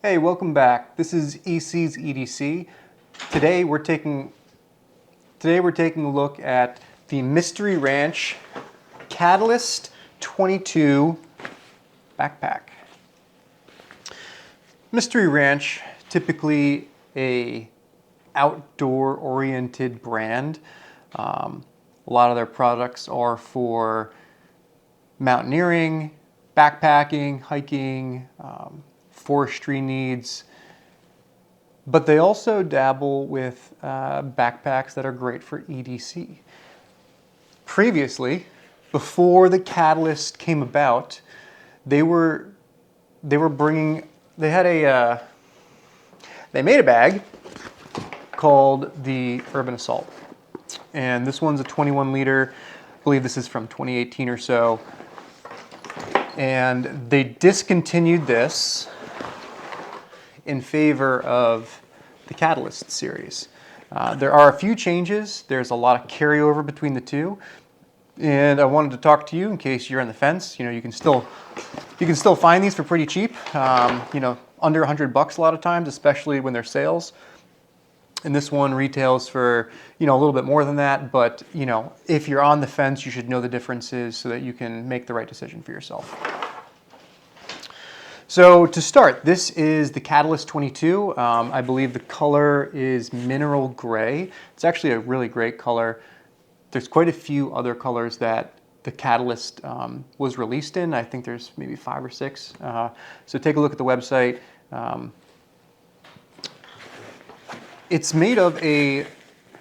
Hey, welcome back. This is EC's EDC. Today we're taking a look at the Mystery Ranch Catalyst 22 backpack. Mystery Ranch, typically a outdoor-oriented brand. A lot of their products are for mountaineering, backpacking, hiking, forestry needs, but they also dabble with backpacks that are great for EDC. Previously, before the Catalyst came about, they made a bag called the Urban Assault, and this one's a 21 liter. I believe this is from 2018 or so, and they discontinued this in favor of the Catalyst series. There are a few changes. There's a lot of carryover between the two, and I wanted to talk to you in case you're on the fence. You know, you can still find these for pretty cheap. Under $100 a lot of times, especially when they're sales. And this one retails for a little bit more than that. But if you're on the fence, you should know the differences so that you can make the right decision for yourself. So to start, this is the Catalyst 22. I believe the color is mineral gray. It's actually a really great color. There's quite a few other colors that the Catalyst was released in. I think there's maybe 5 or 6. So take a look at the website. It's made of a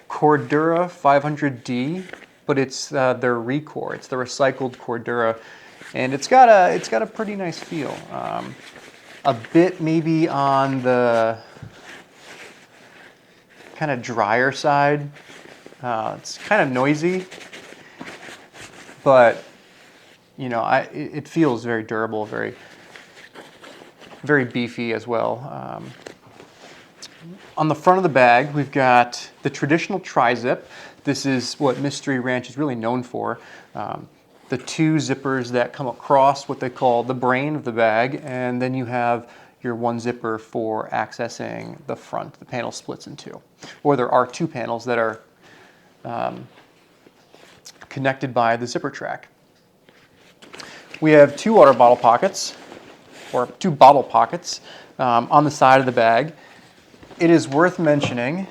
CORDURA 500D, but it's their ReCore. It's the recycled CORDURA. And it's got a pretty nice feel. A bit maybe on the kind of drier side. It's kind of noisy, but it feels very durable, very beefy as well. On the front of the bag, we've got the traditional tri-zip. This is what Mystery Ranch is really known for. The 2 zippers that come across what they call the brain of the bag, and then you have your 1 zipper for accessing the front. The panel splits in 2. Or there are 2 panels that are connected by the zipper track. We have 2 water bottle pockets, or 2 bottle pockets on the side of the bag. It is worth mentioning,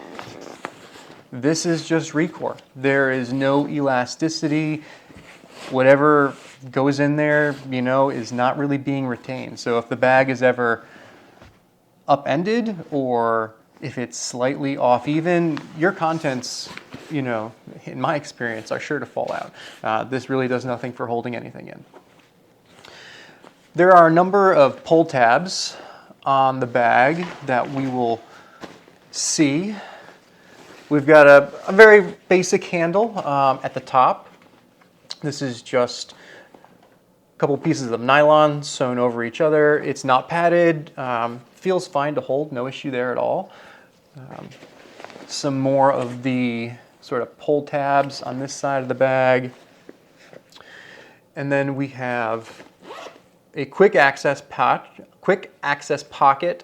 this is just ReCore. There is no elasticity. Whatever goes in there, is not really being retained. So if the bag is ever upended or if it's slightly off even, your contents, in my experience, are sure to fall out. This really does nothing for holding anything in. There are a number of pull tabs on the bag that we will see. We've got a very basic handle at the top. This is just a couple pieces of nylon sewn over each other. It's not padded. Feels fine to hold, no issue there at all. Some more of the sort of pull tabs on this side of the bag. And then we have a quick access pocket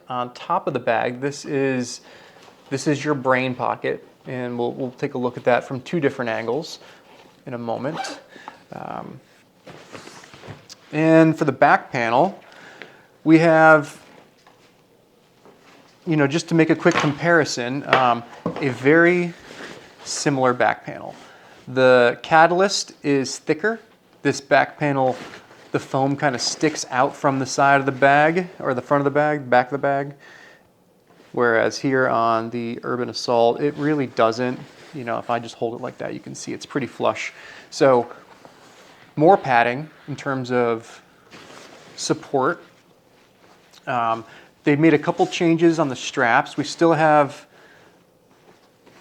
on top of the bag. This is your brain pocket, and we'll take a look at that from 2 different angles in a moment. And for the back panel, we have, just to make a quick comparison, a very similar back panel. The Catalyst is thicker. This back panel, the foam kind of sticks out from the side of the bag, or the front of the bag, back of the bag. Whereas here on the Urban Assault, it really doesn't. If I just hold it like that, you can see it's pretty flush. So more padding in terms of support. They've made a couple changes on the straps. We still have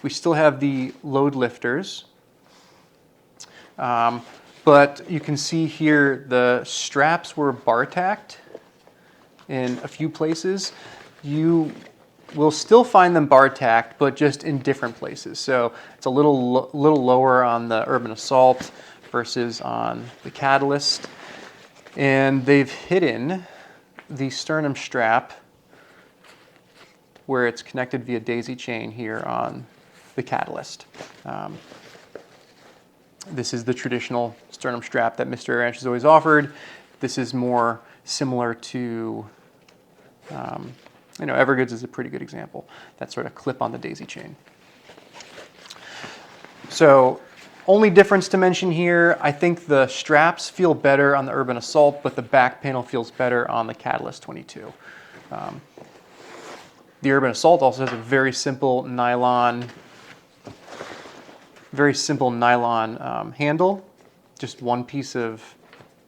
the load lifters, but you can see here the straps were bar tacked in a few places. You will still find them bar tacked, but just in different places. So it's a little lower on the Urban Assault versus on the Catalyst. And they've hidden the sternum strap where it's connected via daisy chain here on the catalyst. This is the traditional sternum strap that Mr. Ranch has always offered. This is more similar to, Evergoods is a pretty good example. That sort of clip on the daisy chain. So, only difference to mention here, I think the straps feel better on the Urban Assault, but the back panel feels better on the Catalyst 22. The Urban Assault also has a very simple nylon handle, just one piece of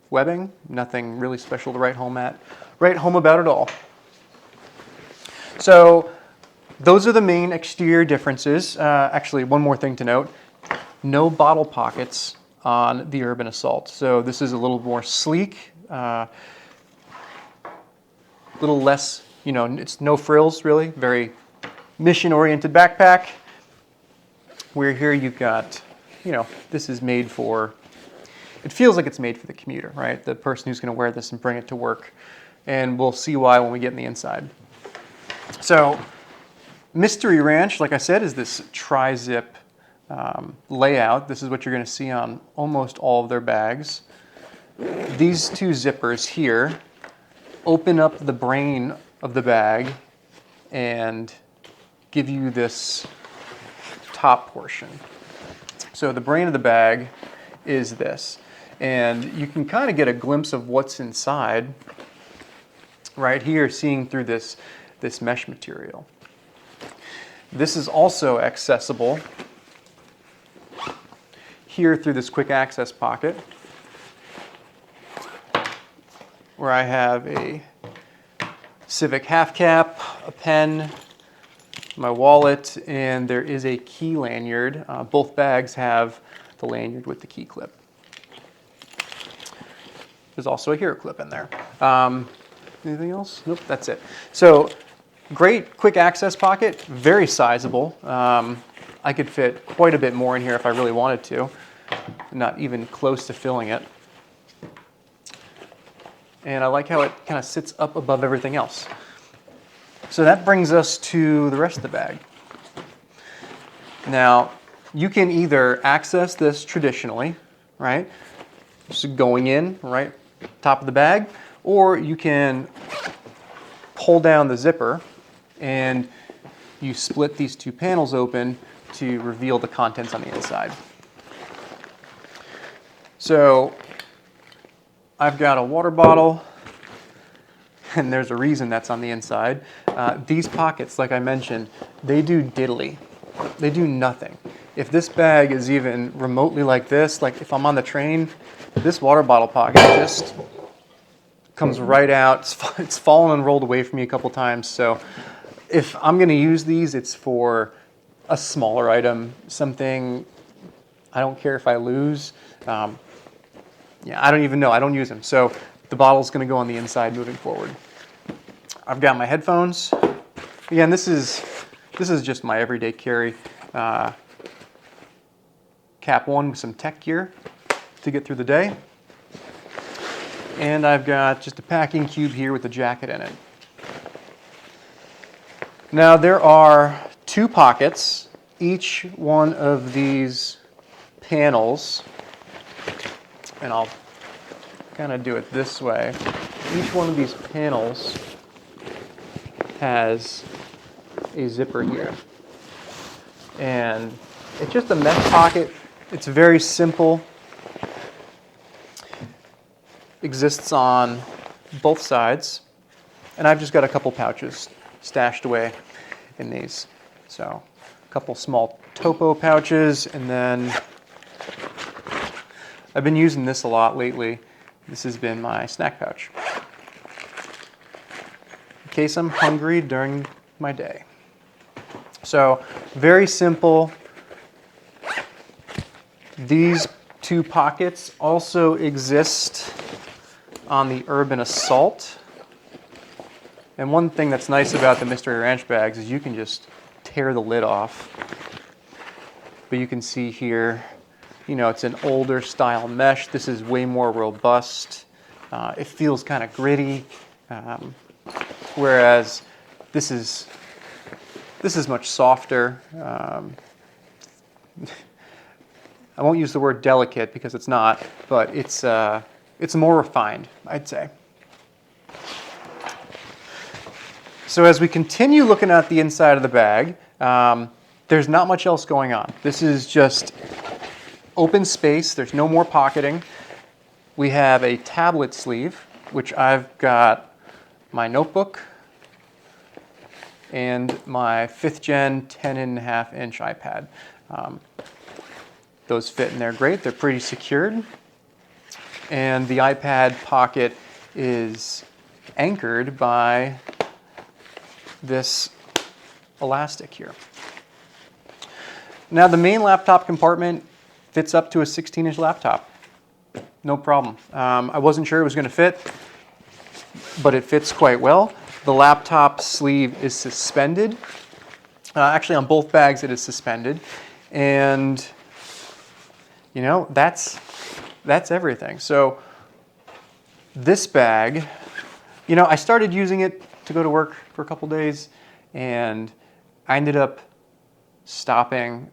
webbing, nothing really special to write home about at all. So those are the main exterior differences. Actually, one more thing to note. No bottle pockets on the Urban Assault. So this is a little more sleek, a little less, it's no frills really, very mission-oriented backpack. Where here you've got, this is made for, it feels like it's made for the commuter, right? The person who's going to wear this and bring it to work. And we'll see why when we get in the inside. So Mystery Ranch, like I said, is this tri-zip layout. This is what you're going to see on almost all of their bags. These two zippers here open up the brain of the bag and give you this top portion. So the brain of the bag is this, and you can kind of get a glimpse of what's inside right here, seeing through this mesh material. This is also accessible here through this quick access pocket, where I have a Civic half cap, a pen, my wallet, and there is a key lanyard. Both bags have the lanyard with the key clip. There's also a hero clip in there. Anything else? Nope, that's it. So great quick access pocket, very sizable. I could fit quite a bit more in here if I really wanted to. Not even close to filling it. And I like how it kind of sits up above everything else. So that brings us to the rest of the bag. Now, you can either access this traditionally, right? Just going in, right, top of the bag, or you can pull down the zipper and you split these two panels open to reveal the contents on the inside. So I've got a water bottle, and there's a reason that's on the inside. These pockets, like I mentioned, they do diddly. They do nothing. If this bag is even remotely like this, like if I'm on the train, this water bottle pocket just comes right out. It's fallen and rolled away from me a couple times. So if I'm going to use these, it's for a smaller item, something I don't care if I lose. I don't even know. I don't use them. So the bottle's going to go on the inside moving forward. I've got my headphones. Again, this is just my everyday carry. Cap 1 with some tech gear to get through the day. And I've got just a packing cube here with a jacket in it. Now there are two pockets. Each one of these panels, and I'll kind of do it this way. Each one of these panels has a zipper here. And it's just a mesh pocket. It's very simple. Exists on both sides. And I've just got a couple pouches stashed away in these. So a couple small topo pouches, and then I've been using this a lot lately. This has been my snack pouch, in case I'm hungry during my day. So very simple. These two pockets also exist on the Urban Assault. And one thing that's nice about the Mystery Ranch bags is you can just tear the lid off. But you can see here, it's an older style mesh. This is way more robust. It feels kind of gritty. Whereas this is This is much softer. I won't use the word delicate because it's not, but it's more refined, I'd say. So as we continue looking at the inside of the bag, there's not much else going on. This is just open space. There's no more pocketing. We have a tablet sleeve, which I've got my notebook and my 5th gen 10.5 inch iPad. Those fit in there great. They're pretty secured. And the iPad pocket is anchored by this elastic here. Now the main laptop compartment fits up to a 16-inch laptop. No problem. I wasn't sure it was going to fit, but it fits quite well. The laptop sleeve is suspended. Actually, on both bags it is suspended. And you know, that's everything. So this bag, you know, I started using it to go to work for a couple days, and I ended up stopping.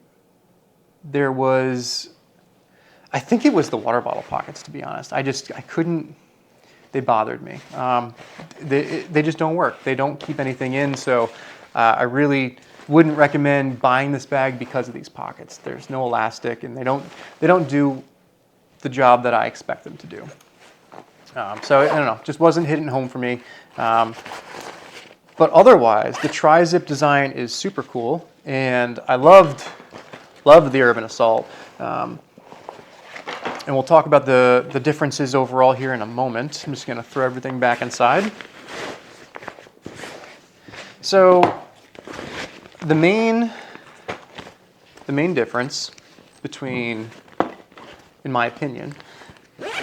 There was, I think it was the water bottle pockets, to be honest. I couldn't, they bothered me. They just don't work. They don't keep anything in, so I really wouldn't recommend buying this bag because of these pockets. There's no elastic, and they don't do the job that I expect them to do. So I don't know, just wasn't hitting home for me. But otherwise, the tri-zip design is super cool, and I loved the Urban Assault. And we'll talk about the differences overall here in a moment. I'm just going to throw everything back inside. So the main difference between, in my opinion,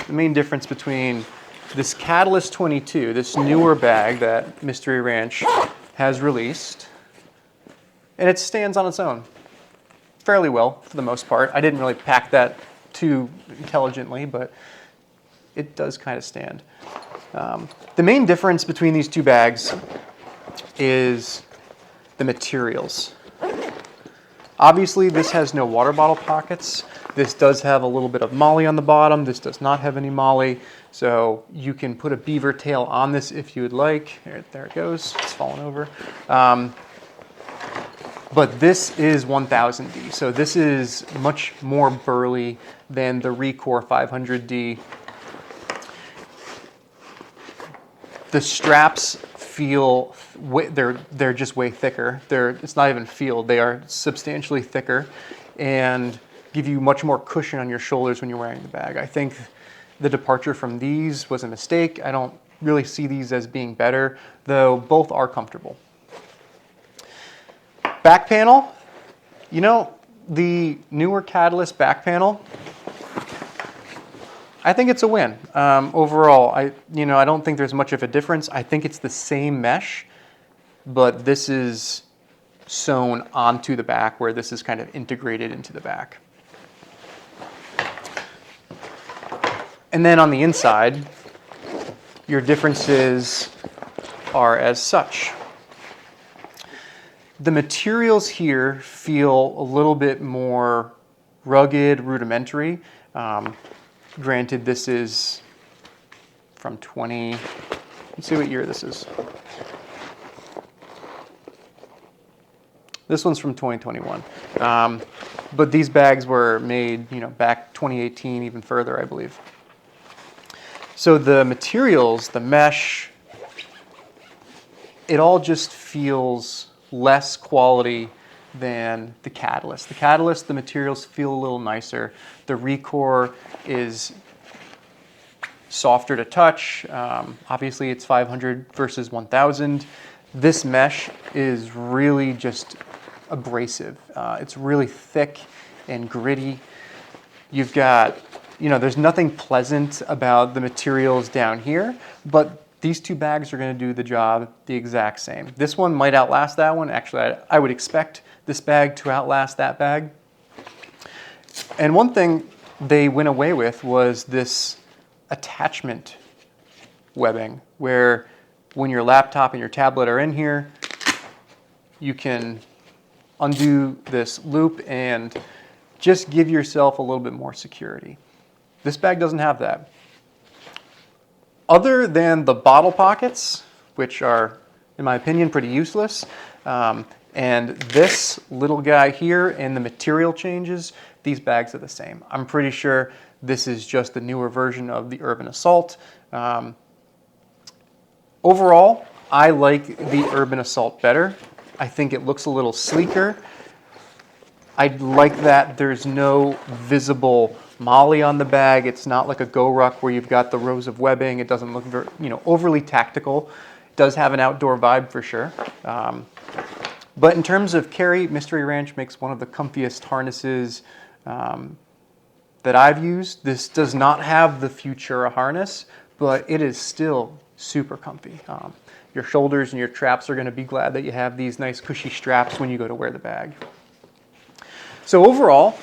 the main difference between this Catalyst 22, this newer bag that Mystery Ranch has released, and it stands on its own fairly well for the most part. I didn't really pack that too intelligently, but it does kind of stand. The main difference between these two bags is the materials. Obviously, this has no water bottle pockets. This does have a little bit of molly on the bottom. This does not have any molly, so you can put a beaver tail on this if you would like. There it goes. It's fallen over. But this is 1000D, so this is much more burly than the Recor 500D. The straps feel, they're just way thicker. It's not even feel, they are substantially thicker and give you much more cushion on your shoulders when you're wearing the bag. I think the departure from these was a mistake. I don't really see these as being better, though both are comfortable. Back panel, you know, the newer Catalyst back panel, I think it's a win. Overall, I don't think there's much of a difference. I think it's the same mesh, but this is sewn onto the back where this is kind of integrated into the back. And then on the inside, your differences are as such. The materials here feel a little bit more rugged, rudimentary. Granted, this is from let's see what year this is. This one's from 2021. But these bags were made, back 2018, even further, I believe. So the materials, the mesh, it all just feels less quality than the Catalyst. The Catalyst, the materials feel a little nicer. The Recor is softer to touch. Obviously, it's 500 versus 1000. This mesh is really just abrasive. It's really thick and gritty. You've got, there's nothing pleasant about the materials down here, but these two bags are going to do the job the exact same. This one might outlast that one. Actually, I would expect this bag to outlast that bag. And one thing they went away with was this attachment webbing, where when your laptop and your tablet are in here, you can undo this loop and just give yourself a little bit more security. This bag doesn't have that. Other than the bottle pockets, which are, in my opinion, pretty useless, and this little guy here and the material changes, these bags are the same. I'm pretty sure this is just the newer version of the Urban Assault. Overall, I like the Urban Assault better. I think it looks a little sleeker. I like that there's no visible molly on the bag. It's not like a Go-Ruck where you've got the rows of webbing. It doesn't look very, overly tactical. It does have an outdoor vibe for sure. But in terms of carry, Mystery Ranch makes one of the comfiest harnesses that I've used. This does not have the Futura harness, but it is still super comfy. Your shoulders and your traps are going to be glad that you have these nice cushy straps when you go to wear the bag. So overall,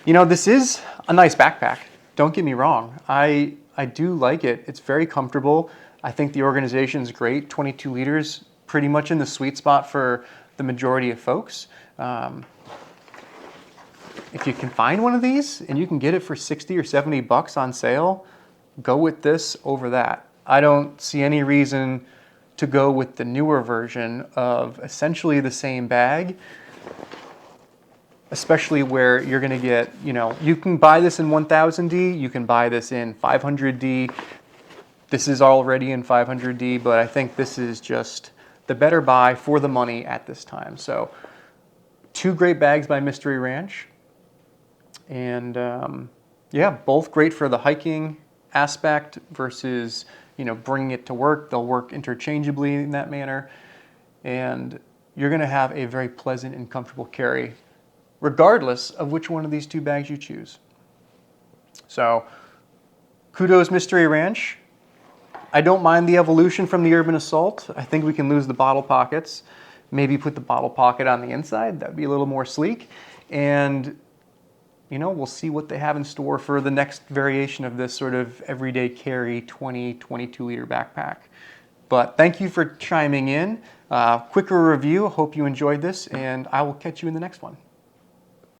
this is a nice backpack. Don't get me wrong. I do like it. It's very comfortable. I think the organization is great. 22 liters, pretty much in the sweet spot for the majority of folks. If you can find one of these and you can get it for 60 or 70 bucks on sale, go with this over that. I don't see any reason to go with the newer version of essentially the same bag, especially where you're going to get, you can buy this in 1000D, you can buy this in 500D. This is already in 500D, but I think this is just the better buy for the money at this time. So 2 great bags by Mystery Ranch. And yeah, both great for the hiking aspect versus, bringing it to work. They'll work interchangeably in that manner. And you're going to have a very pleasant and comfortable carry, regardless of which one of these 2 bags you choose. So kudos Mystery Ranch. I don't mind the evolution from the Urban Assault. I think we can lose the bottle pockets. Maybe put the bottle pocket on the inside. That'd be a little more sleek. And we'll see what they have in store for the next variation of this sort of everyday carry 22 liter backpack. But thank you for chiming in. Quicker review. Hope you enjoyed this, and I will catch you in the next one.